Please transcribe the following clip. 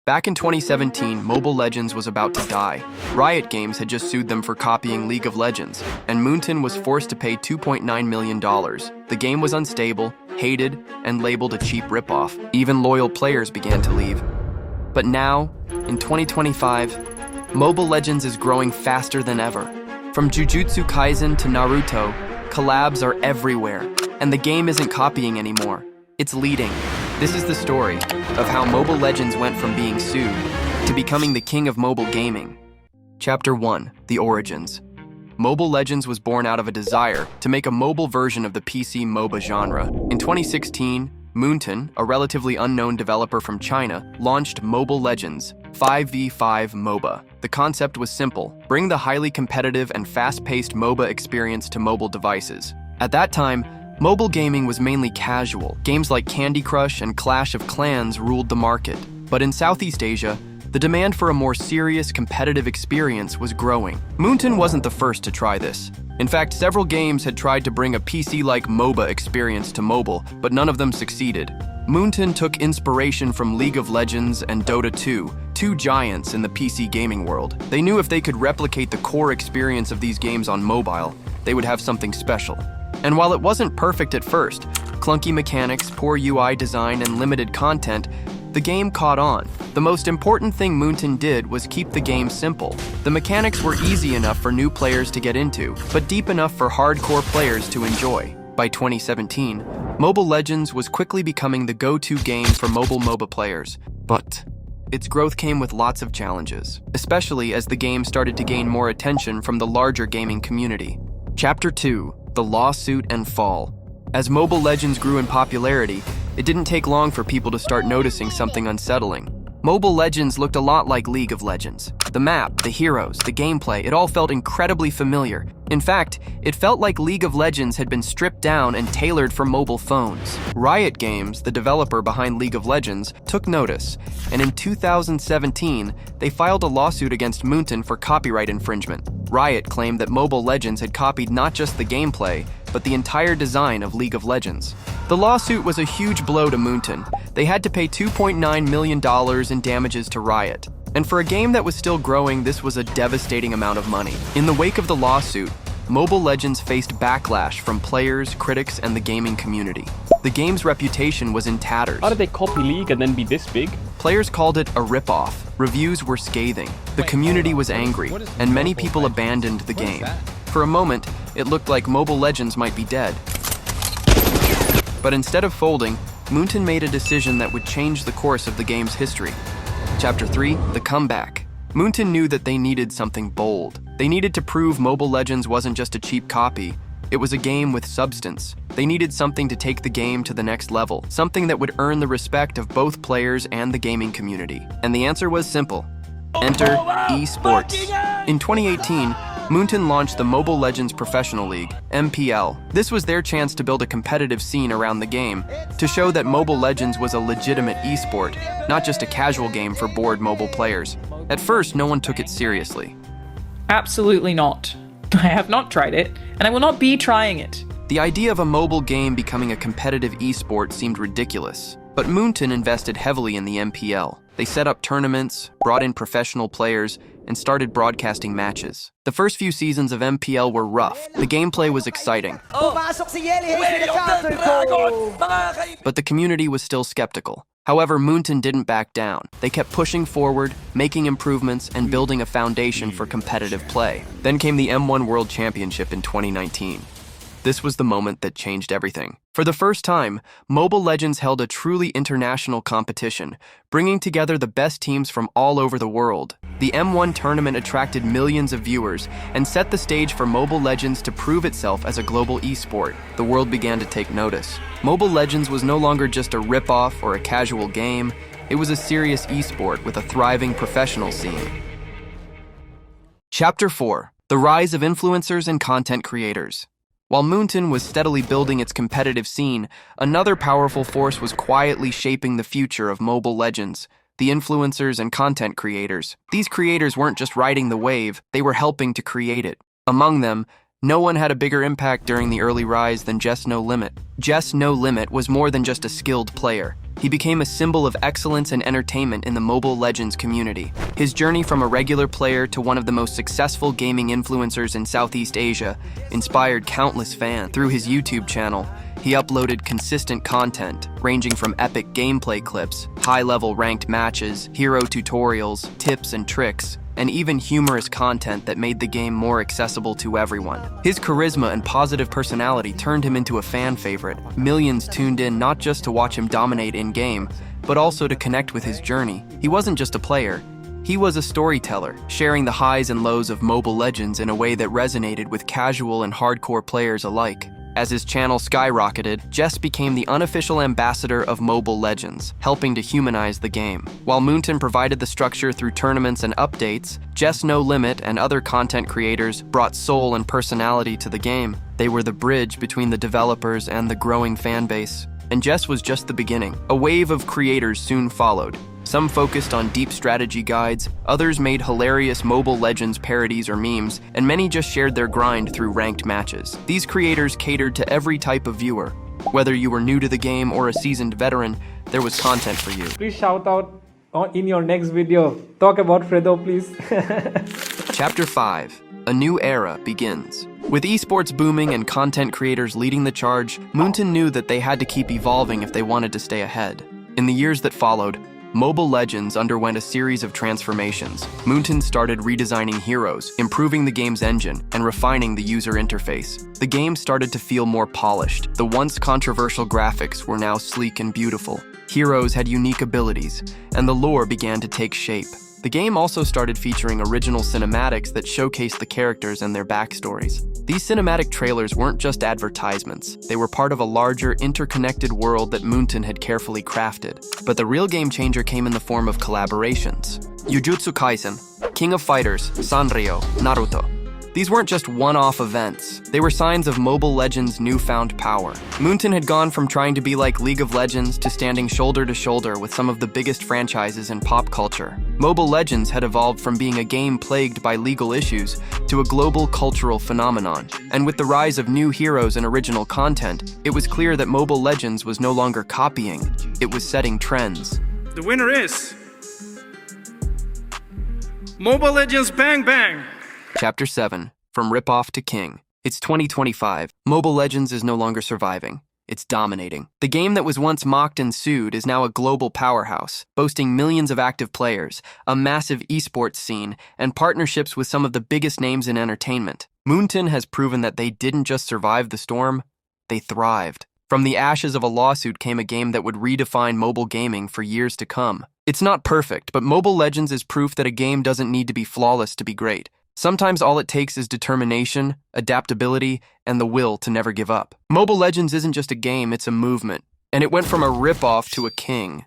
Back in 2017, Mobile Legends was about to die. Riot Games had just sued them for copying League of Legends, and Moonton was forced to pay $2.9 million. The game was unstable, hated, and labeled a cheap ripoff. Even loyal players began to leave. But now, in 2025, Mobile Legends is growing faster than ever. From Jujutsu Kaisen to Naruto, collabs are everywhere, and the game isn't copying anymore. It's leading. This is the story of how Mobile Legends went from being sued to becoming the king of mobile gaming. Chapter 1: The Origins. Mobile Legends was born out of a desire to make a mobile version of the PC MOBA genre. In 2016, Moonton, a relatively unknown developer from China, launched Mobile Legends 5v5 MOBA. The concept was simple: bring the highly competitive and fast-paced MOBA experience to mobile devices. At that time, mobile gaming was mainly casual. Games like Candy Crush and Clash of Clans ruled the market. But in Southeast Asia, the demand for a more serious, competitive experience was growing. Moonton wasn't the first to try this. In fact, several games had tried to bring a PC-like MOBA experience to mobile, but none of them succeeded. Moonton took inspiration from League of Legends and Dota 2, two giants in the PC gaming world. They knew if they could replicate the core experience of these games on mobile, they would have something special. And while it wasn't perfect at first, clunky mechanics, poor UI design, and limited content, the game caught on. The most important thing Moonton did was keep the game simple. The mechanics were easy enough for new players to get into, but deep enough for hardcore players to enjoy. By 2017, Mobile Legends was quickly becoming the go-to game for mobile MOBA players. But its growth came with lots of challenges, especially as the game started to gain more attention from the larger gaming community. Chapter 2: The Lawsuit and Fall. As Mobile Legends grew in popularity, it didn't take long for people to start noticing something unsettling. Mobile Legends looked a lot like League of Legends. The map, the heroes, the gameplay, it all felt incredibly familiar. In fact, it felt like League of Legends had been stripped down and tailored for mobile phones. Riot Games, the developer behind League of Legends, took notice, and in 2017, they filed a lawsuit against Moonton for copyright infringement. Riot claimed that Mobile Legends had copied not just the gameplay, but the entire design of League of Legends. The lawsuit was a huge blow to Moonton. They had to pay $2.9 million in damages to Riot. And for a game that was still growing, this was a devastating amount of money. In the wake of the lawsuit, Mobile Legends faced backlash from players, critics, and the gaming community. The game's reputation was in tatters. How did they copy League and then be this big? Players called it a ripoff. Reviews were scathing. The community was angry, and many people abandoned the game. For a moment, it looked like Mobile Legends might be dead. But instead of folding, Moonton made a decision that would change the course of the game's history. Chapter 3: The Comeback. Moonton knew that they needed something bold. They needed to prove Mobile Legends wasn't just a cheap copy. It was a game with substance. They needed something to take the game to the next level, something that would earn the respect of both players and the gaming community. And the answer was simple: enter Esports. In 2018, Moonton launched the Mobile Legends Professional League, MPL. This was their chance to build a competitive scene around the game, to show that Mobile Legends was a legitimate esport, not just a casual game for bored mobile players. At first, no one took it seriously. Absolutely not. I have not tried it, and I will not be trying it. The idea of a mobile game becoming a competitive esport seemed ridiculous, but Moonton invested heavily in the MPL. They set up tournaments, brought in professional players, and started broadcasting matches. The first few seasons of MPL were rough. The gameplay was exciting, but the community was still skeptical. However, Moonton didn't back down. They kept pushing forward, making improvements, and building a foundation for competitive play. Then came the M1 World Championship in 2019. This was the moment that changed everything. For the first time, Mobile Legends held a truly international competition, bringing together the best teams from all over the world. The M1 tournament attracted millions of viewers and set the stage for Mobile Legends to prove itself as a global esport. The world began to take notice. Mobile Legends was no longer just a rip-off or a casual game. It was a serious esport with a thriving professional scene. Chapter 4: The Rise of Influencers and Content Creators. While Moonton was steadily building its competitive scene, another powerful force was quietly shaping the future of Mobile Legends: the influencers and content creators. These creators weren't just riding the wave, they were helping to create it. Among them, No one had a bigger impact during the early rise than Jess No Limit. Jess No Limit was more than just a skilled player. He became a symbol of excellence and entertainment in the Mobile Legends community. His journey from a regular player to one of the most successful gaming influencers in Southeast Asia inspired countless fans. Through his YouTube channel, he uploaded consistent content, ranging from epic gameplay clips, high-level ranked matches, hero tutorials, tips and tricks, and even humorous content that made the game more accessible to everyone. His charisma and positive personality turned him into a fan favorite. Millions tuned in not just to watch him dominate in-game, but also to connect with his journey. He wasn't just a player, he was a storyteller, sharing the highs and lows of Mobile Legends in a way that resonated with casual and hardcore players alike. As his channel skyrocketed, Jess became the unofficial ambassador of Mobile Legends, helping to humanize the game. While Moonton provided the structure through tournaments and updates, Jess No Limit and other content creators brought soul and personality to the game. They were the bridge between the developers and the growing fan base. And Jess was just the beginning. A wave of creators soon followed. Some focused on deep strategy guides, others made hilarious Mobile Legends parodies or memes, and many just shared their grind through ranked matches. These creators catered to every type of viewer. Whether you were new to the game or a seasoned veteran, there was content for you. Please shout out in your next video. Talk about Fredo, please. Chapter 5. A new era begins. With esports booming and content creators leading the charge, Moonton knew that they had to keep evolving if they wanted to stay ahead. In the years that followed, Mobile Legends underwent a series of transformations. Moonton started redesigning heroes, improving the game's engine, and refining the user interface. The game started to feel more polished. The once controversial graphics were now sleek and beautiful. Heroes had unique abilities, and the lore began to take shape. The game also started featuring original cinematics that showcased the characters and their backstories. These cinematic trailers weren't just advertisements. They were part of a larger, interconnected world that Moonton had carefully crafted. But the real game changer came in the form of collaborations. Jujutsu Kaisen, King of Fighters, Sanrio, Naruto. These weren't just one-off events. They were signs of Mobile Legends' newfound power. Moonton had gone from trying to be like League of Legends to standing shoulder to shoulder with some of the biggest franchises in pop culture. Mobile Legends had evolved from being a game plagued by legal issues to a global cultural phenomenon. And with the rise of new heroes and original content, it was clear that Mobile Legends was no longer copying, it was setting trends. The winner is Mobile Legends Bang Bang! Chapter 7. From Ripoff to King. It's 2025. Mobile Legends is no longer surviving. It's dominating. The game that was once mocked and sued is now a global powerhouse, boasting millions of active players, a massive esports scene, and partnerships with some of the biggest names in entertainment. Moonton has proven that they didn't just survive the storm, they thrived. From the ashes of a lawsuit came a game that would redefine mobile gaming for years to come. It's not perfect, but Mobile Legends is proof that a game doesn't need to be flawless to be great. Sometimes all it takes is determination, adaptability, and the will to never give up. Mobile Legends isn't just a game, it's a movement. And it went from a rip-off to a king.